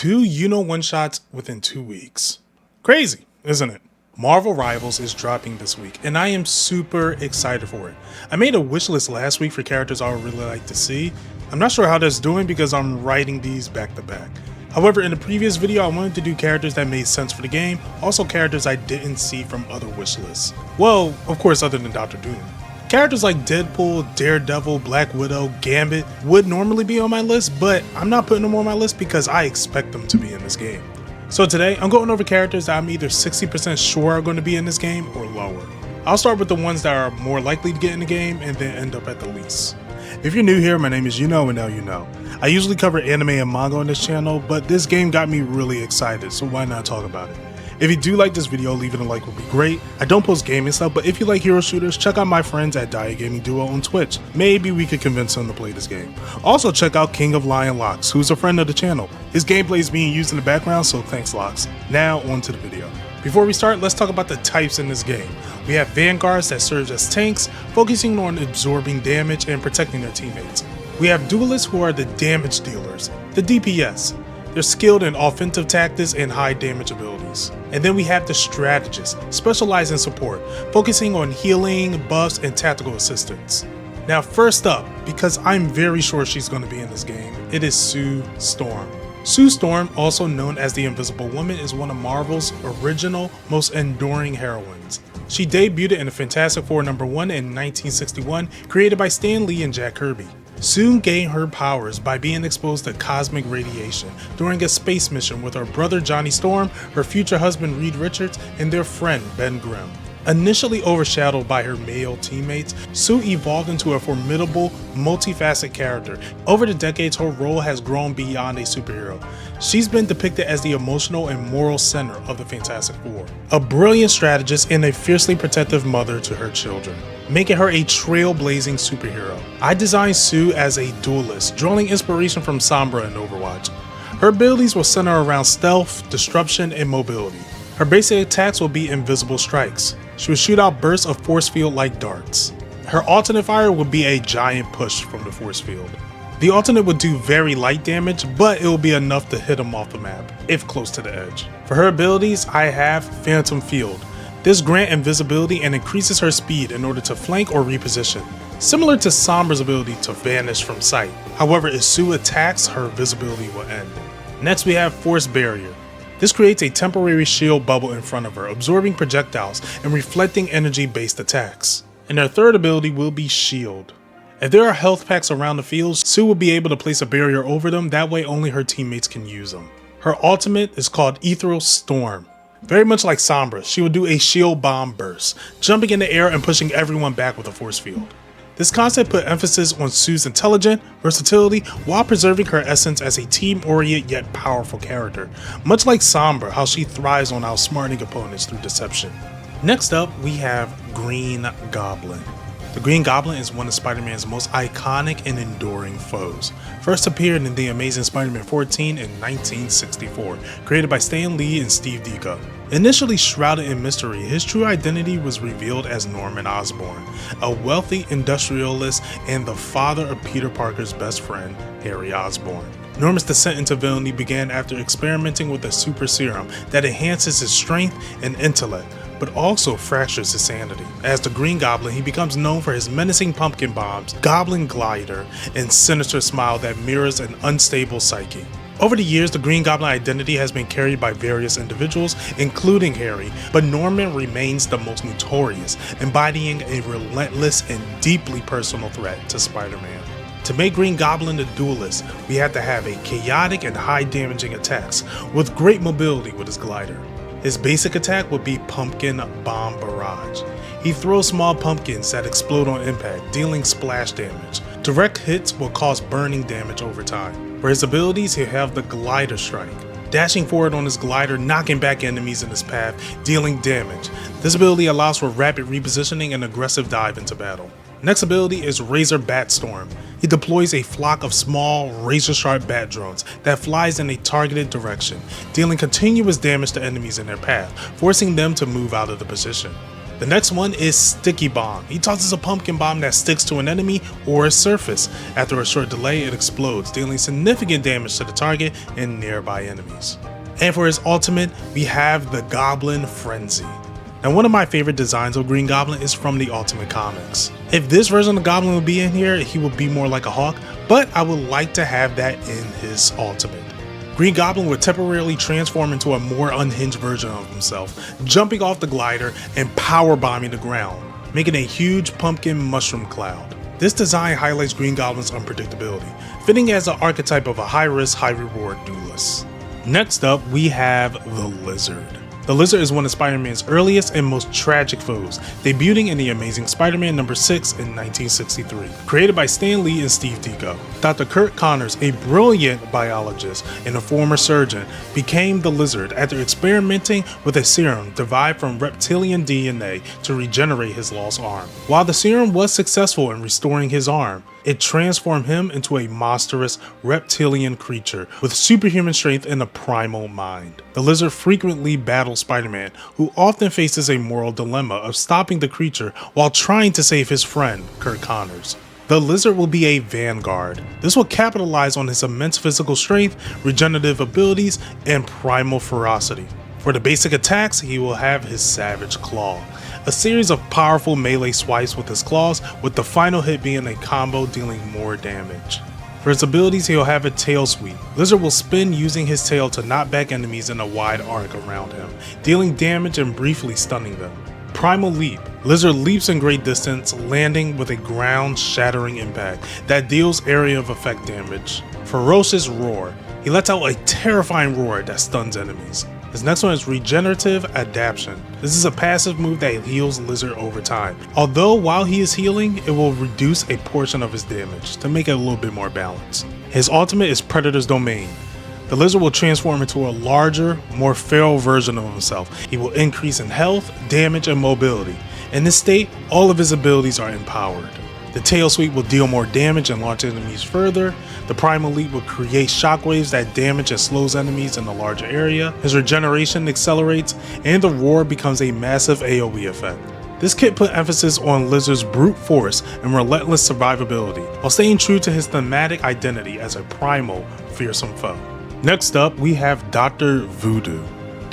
2 Yuno one-shots within 2 weeks. Crazy, isn't it? Marvel Rivals is dropping this week, and I am super excited for it. I made a wish list last week for characters I would really like to see. I'm not sure how that's doing because I'm writing these back to back. However, in the previous video, I wanted to do characters that made sense for the game, also characters I didn't see from other wish lists. Well, of course, other than Dr. Doom. Characters like Deadpool, Daredevil, Black Widow, Gambit would normally be on my list, but I'm not putting them on my list because I expect them to be in this game. So today, I'm going over characters that I'm either 60% sure are going to be in this game or lower. I'll start with the ones that are more likely to get in the game and then end up at the least. If you're new here, my name is Yuno, and now you know. I usually cover anime and manga on this channel, but this game got me really excited, so why not talk about it? If you do like this video, leaving a like would be great. I don't post gaming stuff, but if you like hero shooters, check out my friends at Diet Gaming Duo on Twitch. Maybe we could convince them to play this game. Also check out King of Lion Locks, who's a friend of the channel. His gameplay is being used in the background, so thanks Locks. Now on to the video. Before we start, let's talk about the types in this game. We have Vanguards that serve as tanks, focusing on absorbing damage and protecting their teammates. We have Duelists who are the damage dealers, the DPS. They're skilled in offensive tactics and high damage abilities. And then we have the Strategists, specialized in support, focusing on healing, buffs, and tactical assistance. Now first up, because I'm very sure she's going to be in this game, it is Sue Storm. Sue Storm, also known as the Invisible Woman, is one of Marvel's original, most enduring heroines. She debuted in the Fantastic Four #1 in 1961, created by Stan Lee and Jack Kirby. Sue gained her powers by being exposed to cosmic radiation during a space mission with her brother Johnny Storm, her future husband Reed Richards, and their friend Ben Grimm. Initially overshadowed by her male teammates, Sue evolved into a formidable, multifaceted character. Over the decades, her role has grown beyond a superhero. She's been depicted as the emotional and moral center of the Fantastic Four, a brilliant strategist and a fiercely protective mother to her children, making her a trailblazing superhero. I designed Sue as a duelist, drawing inspiration from Sombra in Overwatch. Her abilities will center around stealth, disruption, and mobility. Her basic attacks will be invisible strikes. She will shoot out bursts of force field like darts. Her alternate fire will be a giant push from the force field. The alternate would do very light damage, but it will be enough to hit him off the map, if close to the edge. For her abilities, I have Phantom Field. This grants invisibility and increases her speed in order to flank or reposition, similar to Sombra's ability to vanish from sight. However, if Sue attacks, her visibility will end. Next we have Force Barrier. This creates a temporary shield bubble in front of her, absorbing projectiles and reflecting energy-based attacks. And her third ability will be Shield. If there are health packs around the field, Sue will be able to place a barrier over them, that way only her teammates can use them. Her ultimate is called Ethereal Storm. Very much like Sombra, she will do a shield bomb burst, jumping in the air and pushing everyone back with a force field. This concept put emphasis on Sue's intelligence, versatility, while preserving her essence as a team-oriented yet powerful character, much like Sombra, how she thrives on outsmarting opponents through deception. Next up, we have Green Goblin. The Green Goblin is one of Spider-Man's most iconic and enduring foes. First appeared in The Amazing Spider-Man 14 in 1964, created by Stan Lee and Steve Ditko. Initially shrouded in mystery, his true identity was revealed as Norman Osborn, a wealthy industrialist and the father of Peter Parker's best friend, Harry Osborn. Norman's descent into villainy began after experimenting with a super serum that enhances his strength and intellect, but also fractures his sanity. As the Green Goblin, he becomes known for his menacing pumpkin bombs, goblin glider, and sinister smile that mirrors an unstable psyche. Over the years, the Green Goblin identity has been carried by various individuals, including Harry, but Norman remains the most notorious, embodying a relentless and deeply personal threat to Spider-Man. To make Green Goblin the duelist, we have to have a chaotic and high damaging attacks, with great mobility with his glider. His basic attack would be Pumpkin Bomb Barrage. He throws small pumpkins that explode on impact, dealing splash damage. Direct hits will cause burning damage over time. For his abilities, he'll have the Glider Strike, dashing forward on his glider, knocking back enemies in his path, dealing damage. This ability allows for rapid repositioning and aggressive dive into battle. Next ability is Razor Bat Storm. He deploys a flock of small, razor-sharp bat drones that flies in a targeted direction, dealing continuous damage to enemies in their path, forcing them to move out of the position. The next one is Sticky Bomb. He tosses a pumpkin bomb that sticks to an enemy or a surface. After a short delay, it explodes, dealing significant damage to the target and nearby enemies. And for his ultimate, we have the Goblin Frenzy. Now, one of my favorite designs of Green Goblin is from the Ultimate Comics. If this version of Goblin would be in here, he would be more like a hawk, but I would like to have that in his ultimate. Green Goblin would temporarily transform into a more unhinged version of himself, jumping off the glider and power bombing the ground, making a huge pumpkin mushroom cloud. This design highlights Green Goblin's unpredictability, fitting as an archetype of a high-risk, high-reward duelist. Next up, we have the Lizard. The Lizard is one of Spider-Man's earliest and most tragic foes, debuting in The Amazing Spider-Man number 6 in 1963. Created by Stan Lee and Steve Ditko, Dr. Curt Connors, a brilliant biologist and a former surgeon, became the Lizard after experimenting with a serum derived from reptilian DNA to regenerate his lost arm. While the serum was successful in restoring his arm, it transformed him into a monstrous reptilian creature with superhuman strength and a primal mind. The Lizard frequently battles Spider-Man, who often faces a moral dilemma of stopping the creature while trying to save his friend, Curt Connors. The Lizard will be a vanguard. This will capitalize on his immense physical strength, regenerative abilities, and primal ferocity. For the basic attacks, he will have his Savage Claw, a series of powerful melee swipes with his claws, with the final hit being a combo dealing more damage. For his abilities, he'll have a tail sweep. Lizard will spin using his tail to knock back enemies in a wide arc around him, dealing damage and briefly stunning them. Primal Leap. Lizard leaps in great distance, landing with a ground-shattering impact that deals area of effect damage. Ferocious Roar. He lets out a terrifying roar that stuns enemies. His next one is Regenerative Adaptation. This is a passive move that heals Lizard over time. Although while he is healing, it will reduce a portion of his damage to make it a little bit more balanced. His ultimate is Predator's Domain. The Lizard will transform into a larger, more feral version of himself. He will increase in health, damage, and mobility. In this state, all of his abilities are empowered. The Tail Sweep will deal more damage and launch enemies further. The Primal Leap will create shockwaves that damage and slows enemies in a larger area. His regeneration accelerates, and the Roar becomes a massive AoE effect. This kit put emphasis on Lizard's brute force and relentless survivability, while staying true to his thematic identity as a primal, fearsome foe. Next up, we have Dr. Voodoo.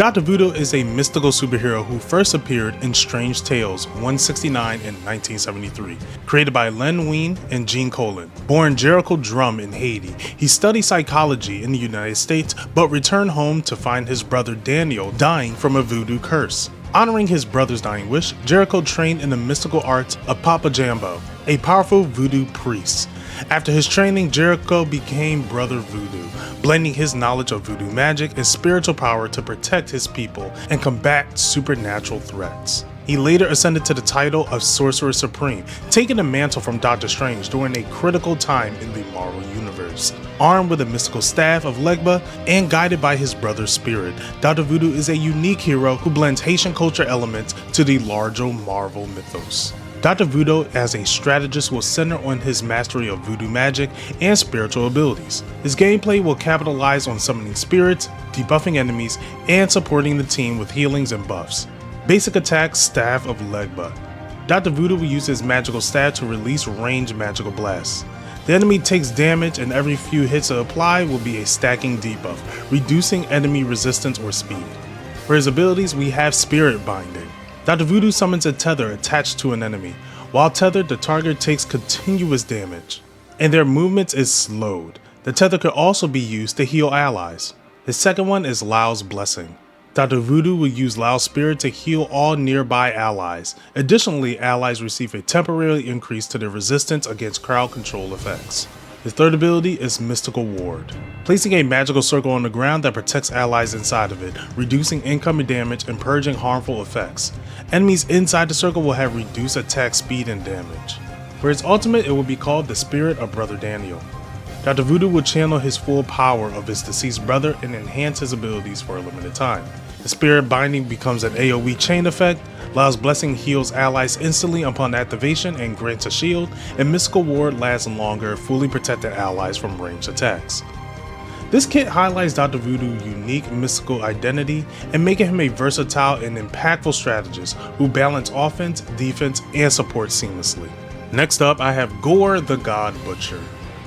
Dr. Voodoo is a mystical superhero who first appeared in Strange Tales 169 in 1973, created by Len Wein and Gene Colan. Born Jericho Drum in Haiti, he studied psychology in the United States, but returned home to find his brother Daniel dying from a voodoo curse. Honoring his brother's dying wish, Jericho trained in the mystical arts of Papa Jambo, a powerful voodoo priest. After his training, Jericho became Brother Voodoo, blending his knowledge of voodoo magic and spiritual power to protect his people and combat supernatural threats. He later ascended to the title of Sorcerer Supreme, taking the mantle from Doctor Strange during a critical time in the Marvel Universe. Armed with a mystical staff of Legba and guided by his brother's spirit, Dr. Voodoo is a unique hero who blends Haitian culture elements to the larger Marvel mythos. Dr. Voodoo as a strategist will center on his mastery of voodoo magic and spiritual abilities. His gameplay will capitalize on summoning spirits, debuffing enemies, and supporting the team with healings and buffs. Basic attack, Staff of Legba. Dr. Voodoo will use his magical staff to release ranged magical blasts. The enemy takes damage, and every few hits apply will be a stacking debuff, reducing enemy resistance or speed. For his abilities, we have Spirit Binding. Dr. Voodoo summons a tether attached to an enemy. While tethered, the target takes continuous damage, and their movements is slowed. The tether could also be used to heal allies. His second one is Lao's Blessing. Dr. Voodoo will use Lao's Spirit to heal all nearby allies. Additionally, allies receive a temporary increase to their resistance against crowd control effects. His third ability is Mystical Ward, placing a magical circle on the ground that protects allies inside of it, reducing incoming damage and purging harmful effects. Enemies inside the circle will have reduced attack speed and damage. For his ultimate, it will be called the Spirit of Brother Daniel. Dr. Voodoo will channel his full power of his deceased brother and enhance his abilities for a limited time. The Spirit Binding becomes an AoE chain effect, Lao's Blessing heals allies instantly upon activation and grants a shield, and Mystical Ward lasts longer, fully protecting allies from ranged attacks. This kit highlights Dr. Voodoo's unique mystical identity and making him a versatile and impactful strategist who balance offense, defense, and support seamlessly. Next up, I have Gorr the God Butcher.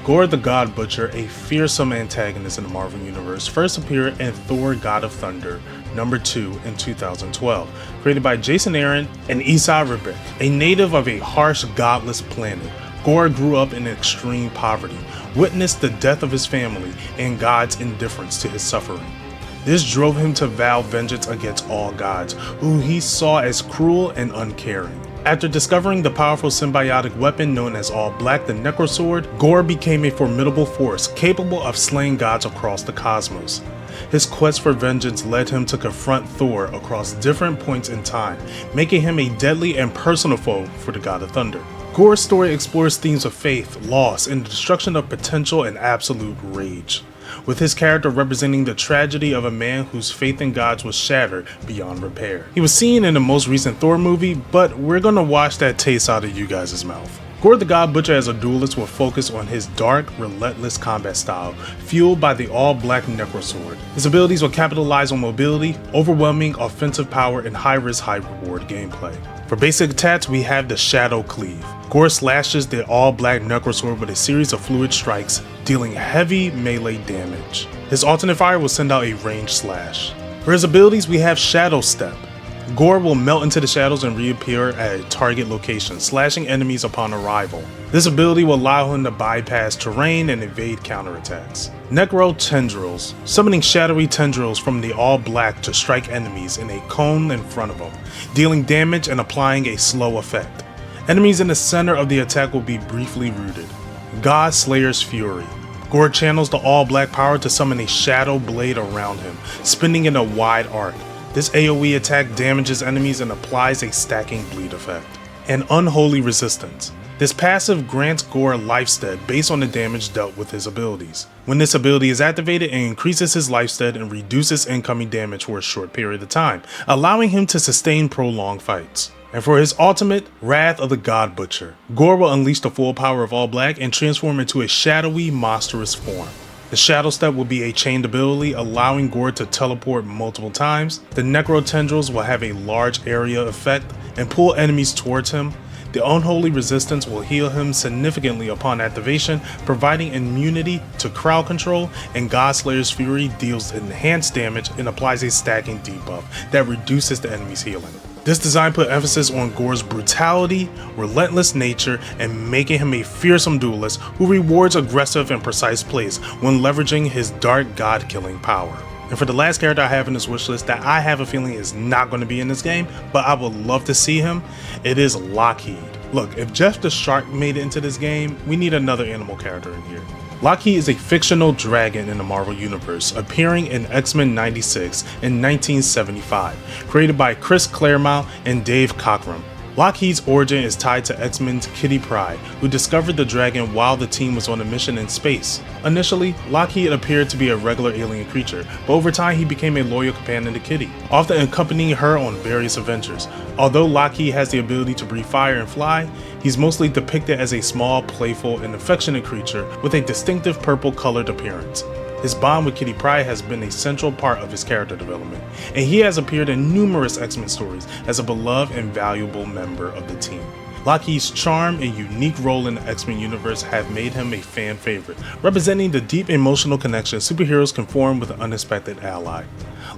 Gorr the God Butcher, a fearsome antagonist in the Marvel Universe, first appeared in Thor God of Thunder #2 in 2012, created by Jason Aaron and Esai Ribic. A native of a harsh, godless planet, Gorr grew up in extreme poverty, witnessed the death of his family, and God's indifference to his suffering. This drove him to vow vengeance against all gods, who he saw as cruel and uncaring. After discovering the powerful symbiotic weapon known as All Black, the Necrosword, Gorr became a formidable force capable of slaying gods across the cosmos. His quest for vengeance led him to confront Thor across different points in time, making him a deadly and personal foe for the God of Thunder. Gorr's story explores themes of faith, loss, and the destruction of potential and absolute rage, with his character representing the tragedy of a man whose faith in gods was shattered beyond repair. He was seen in the most recent Thor movie, but we're gonna wash that taste out of you guys' mouth. Gorr the God Butcher as a duelist will focus on his dark, relentless combat style, fueled by the all-black Necrosword. His abilities will capitalize on mobility, overwhelming offensive power, and high-risk, high-reward gameplay. For basic attacks, we have the Shadow Cleave. Gorr slashes the all-black Necrosword with a series of fluid strikes, dealing heavy melee damage. His alternate fire will send out a ranged slash. For his abilities, we have Shadow Step. Gorr will melt into the shadows and reappear at a target location, slashing enemies upon arrival. This ability will allow him to bypass terrain and evade counterattacks. Necro Tendrils, summoning shadowy tendrils from the All Black to strike enemies in a cone in front of him, dealing damage and applying a slow effect. Enemies in the center of the attack will be briefly rooted. God Slayer's Fury. Gorr channels the All Black power to summon a shadow blade around him, spinning in a wide arc. This AoE attack damages enemies and applies a stacking bleed effect. And Unholy Resistance. This passive grants Gorr lifestead based on the damage dealt with his abilities. When this ability is activated, it increases his lifestead and reduces incoming damage for a short period of time, allowing him to sustain prolonged fights. And for his ultimate, Wrath of the God Butcher, Gorr will unleash the full power of All Black and transform into a shadowy, monstrous form. The Shadow Step will be a chained ability, allowing Gorr to teleport multiple times. The Necro Tendrils will have a large area effect and pull enemies towards him. The Unholy Resistance will heal him significantly upon activation, providing immunity to crowd control, and God Slayer's Fury deals enhanced damage and applies a stacking debuff that reduces the enemy's healing. This design put emphasis on Gorr's brutality, relentless nature, and making him a fearsome duelist who rewards aggressive and precise plays when leveraging his dark god-killing power. And for the last character I have in this wishlist that I have a feeling is not going to be in this game, but I would love to see him, it is Lockheed. Look, if Jeff the Shark made it into this game, we need another animal character in here. Lockheed is a fictional dragon in the Marvel Universe, appearing in X-Men 96 in 1975, created by Chris Claremont and Dave Cockrum. Lockheed's origin is tied to X-Men's Kitty Pryde, who discovered the dragon while the team was on a mission in space. Initially, Lockheed appeared to be a regular alien creature, but over time he became a loyal companion to Kitty, often accompanying her on various adventures. Although Lockheed has the ability to breathe fire and fly, he's mostly depicted as a small, playful, and affectionate creature with a distinctive purple-colored appearance. His bond with Kitty Pryde has been a central part of his character development, and he has appeared in numerous X-Men stories as a beloved and valuable member of the team. Lockheed's charm and unique role in the X-Men universe have made him a fan favorite, representing the deep emotional connection superheroes can form with an unexpected ally.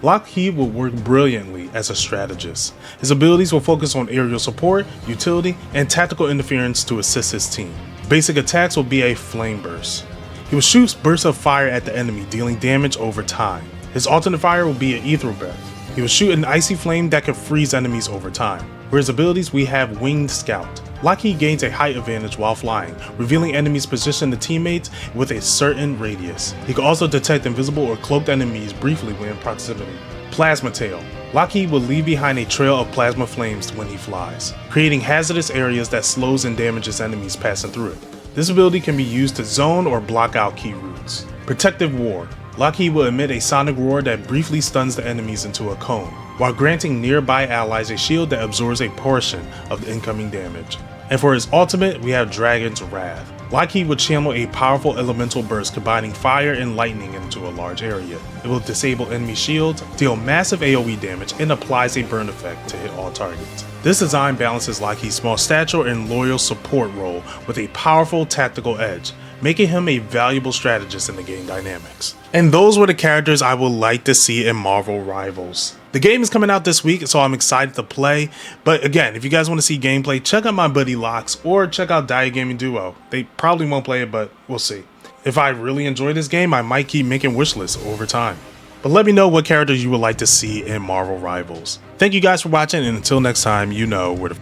Lockheed will work brilliantly as a strategist. His abilities will focus on aerial support, utility, and tactical interference to assist his team. Basic attacks will be a flame burst. He will shoot bursts of fire at the enemy, dealing damage over time. His alternate fire will be an ethereal breath. He will shoot an icy flame that can freeze enemies over time. For his abilities, we have Winged Scout. Lockheed gains a height advantage while flying, revealing enemies' position to teammates with a certain radius. He can also detect invisible or cloaked enemies briefly when in proximity. Plasma Tail. Lockheed will leave behind a trail of plasma flames when he flies, creating hazardous areas that slows and damages enemies passing through it. This ability can be used to zone or block out key routes. Protective War. Lockheed will emit a sonic roar that briefly stuns the enemies into a cone, while granting nearby allies a shield that absorbs a portion of the incoming damage. And for his ultimate, we have Dragon's Wrath. Lockheed would channel a powerful elemental burst combining fire and lightning into a large area. It will disable enemy shields, deal massive AoE damage, and applies a burn effect to hit all targets. This design balances Lockheed's small stature and loyal support role with a powerful tactical edge, making him a valuable strategist in the game dynamics. And those were the characters I would like to see in Marvel Rivals. The game is coming out this week, so I'm excited to play. But again, if you guys want to see gameplay, check out my buddy Locks or check out Dia Gaming Duo. They probably won't play it, but we'll see. If I really enjoy this game, I might keep making wishlists over time. But let me know what characters you would like to see in Marvel Rivals. Thank you guys for watching, and until next time, you know where to